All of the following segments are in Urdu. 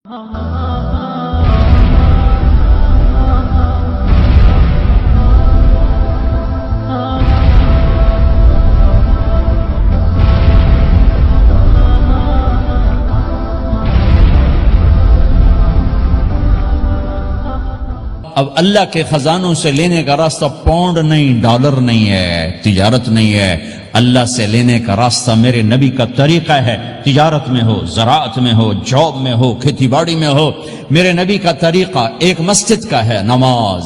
اب اللہ کے خزانوں سے لینے کا راستہ پاؤنڈ نہیں، ڈالر نہیں ہے، تجارت نہیں ہے۔ اللہ سے لینے کا راستہ میرے نبی کا طریقہ ہے۔ تجارت میں ہو، زراعت میں ہو، جاب میں ہو، کھیتی باڑی میں ہو، میرے نبی کا طریقہ ایک مسجد کا ہے، نماز۔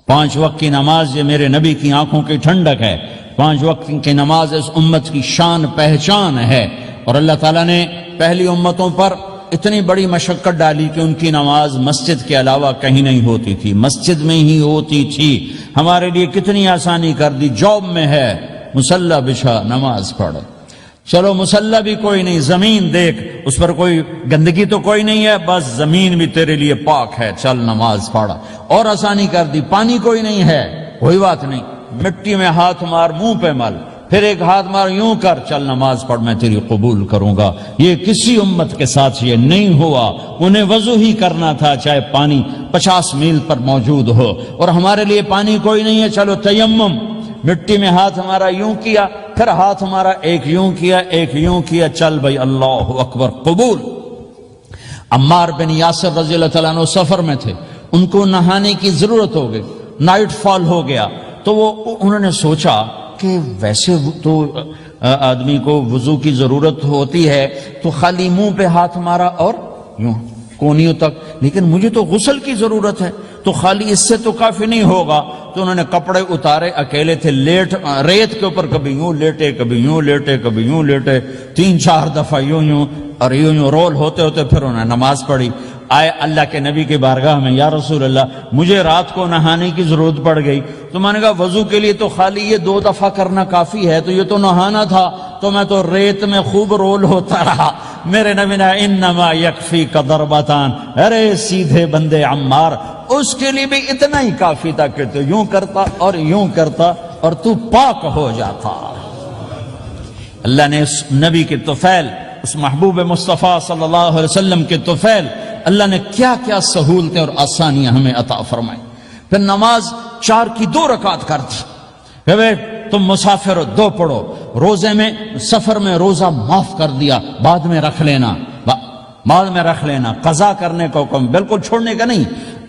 5 وقت کی نماز یہ میرے نبی کی آنکھوں کی ٹھنڈک ہے۔ 5 وقت کی نماز اس امت کی شان پہچان ہے۔ اور اللہ تعالیٰ نے پہلی امتوں پر اتنی بڑی مشقت ڈالی کہ ان کی نماز مسجد کے علاوہ کہیں نہیں ہوتی تھی، مسجد میں ہی ہوتی تھی۔ ہمارے لیے کتنی آسانی کر دی، جاب میں ہے مصلی بچھا نماز پڑھ، چلو مصلی بھی کوئی نہیں، زمین دیکھ اس پر کوئی گندگی تو کوئی نہیں ہے، بس زمین بھی تیرے لیے پاک ہے، چل نماز پڑھ۔ اور آسانی کر دی، پانی کوئی نہیں ہے، کوئی بات نہیں، مٹی میں ہاتھ مار، منہ پہ مل، پھر ایک ہاتھ مار، یوں کر، چل نماز پڑھ، میں تیری قبول کروں گا۔ یہ کسی امت کے ساتھ یہ نہیں ہوا، انہیں وضو ہی کرنا تھا چاہے پانی 50 میل پر موجود ہو۔ اور ہمارے لیے پانی کوئی نہیں ہے، چلو تیمم، مٹی میں ہاتھ ہمارا یوں کیا، پھر ہاتھ ہمارا ایک یوں کیا، ایک یوں کیا، چل بھائی اللہ اکبر، قبول۔ عمار بن یاسر رضی اللہ تعالیٰ عنہ سفر میں تھے، ان کو نہانے کی ضرورت ہو گئی، نائٹ فال ہو گیا، تو انہوں نے سوچا کہ ویسے تو آدمی کو وضو کی ضرورت ہوتی ہے تو خالی منہ پہ ہاتھ مارا اور یوں کونیوں تک، لیکن مجھے تو غسل کی ضرورت ہے، تو خالی اس سے تو کافی نہیں ہوگا۔ تو انہوں نے کپڑے اتارے، اکیلے تھے، ریت کے اوپر کبھی یوں لیٹے، کبھی یوں لیٹے، کبھی یوں لیٹے، 3-4 دفعہ یوں یوں اور یوں یوں رول ہوتے ہوتے پھر انہوں نے نماز پڑھی۔ آئے اللہ کے نبی کی بارگاہ میں، یا رسول اللہ مجھے رات کو نہانے کی ضرورت پڑ گئی، تو میں نے کہا وضو کے لیے تو خالی یہ 2 دفعہ کرنا کافی ہے، تو یہ تو نہانا تھا، تو میں تو ریت میں خوب رول ہوتا رہا۔ میرے نبی نے انما یکفیک ضربتان، ارے سیدھے بندے عمار، اس کے لیے بھی اتنا ہی کافی تھا کہ تو یوں کرتا اور یوں کرتا اور تو پاک ہو جاتا۔ اللہ نے اس نبی کے طفیل، اس محبوب مصطفیٰ صلی اللہ علیہ وسلم کے طفیل، اللہ نے کیا کیا سہولتیں اور آسانیاں ہمیں عطا فرمائیں۔ پھر نماز 4 کی 2 رکعت کر دی، کہ تم مسافر ہو 2 پڑھو، روزے میں سفر میں روزہ معاف کر دیا، بعد میں رکھ لینا، بعد میں رکھ لینا، قضا کرنے کا حکم، بالکل چھوڑنے کا نہیں۔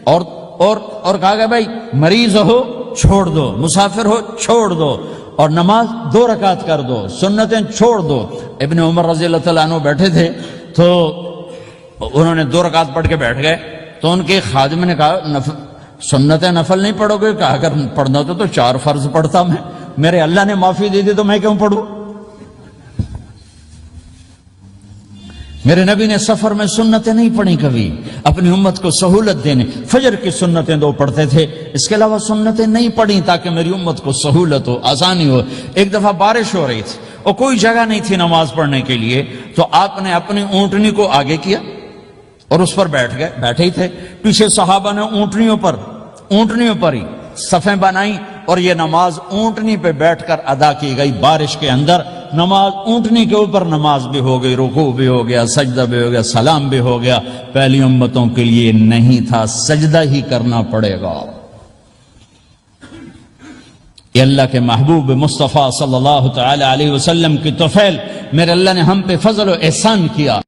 اور کہا کہ بھائی مریض ہو چھوڑ دو، مسافر ہو چھوڑ دو، اور نماز 2 رکعت کر دو، سنتیں چھوڑ دو۔ ابن عمر رضی اللہ تعالیٰ عنہ بیٹھے تھے تو انہوں نے 2 رکعت پڑھ کے بیٹھ گئے، تو ان کے خادم نے کہا سنتیں نفل نہیں پڑھو گے؟ کہا اگر پڑھنا تو 4 فرض پڑھتا میں، میرے اللہ نے معافی دے دی تو میں کیوں پڑھوں؟ میرے نبی نے سفر میں سنتیں نہیں پڑھی کبھی، اپنی امت کو سہولت دینے، فجر کی سنتیں 2 پڑھتے تھے، اس کے علاوہ سنتیں نہیں پڑھی تاکہ میری امت کو سہولت ہو، آسانی ہو۔ ایک دفعہ بارش ہو رہی تھی اور کوئی جگہ نہیں تھی نماز پڑھنے کے لیے، تو آپ نے اپنی اونٹنی کو آگے کیا اور اس پر بیٹھ گئے، بیٹھے ہی تھے، پیچھے صحابہ نے اونٹنیوں پر ہی صفیں بنائیں، اور یہ نماز اونٹنی پہ بیٹھ کر ادا کی گئی بارش کے اندر۔ نماز اونٹنی کے اوپر نماز بھی ہو گئی، رکوع بھی ہو گیا، سجدہ بھی ہو گیا، سلام بھی ہو گیا۔ پہلی امتوں کے لیے نہیں تھا، سجدہ ہی کرنا پڑے گا۔ یہ اللہ کے محبوب مصطفیٰ صلی اللہ تعالی علیہ وسلم کی طفیل، میرے اللہ نے ہم پہ فضل و احسان کیا۔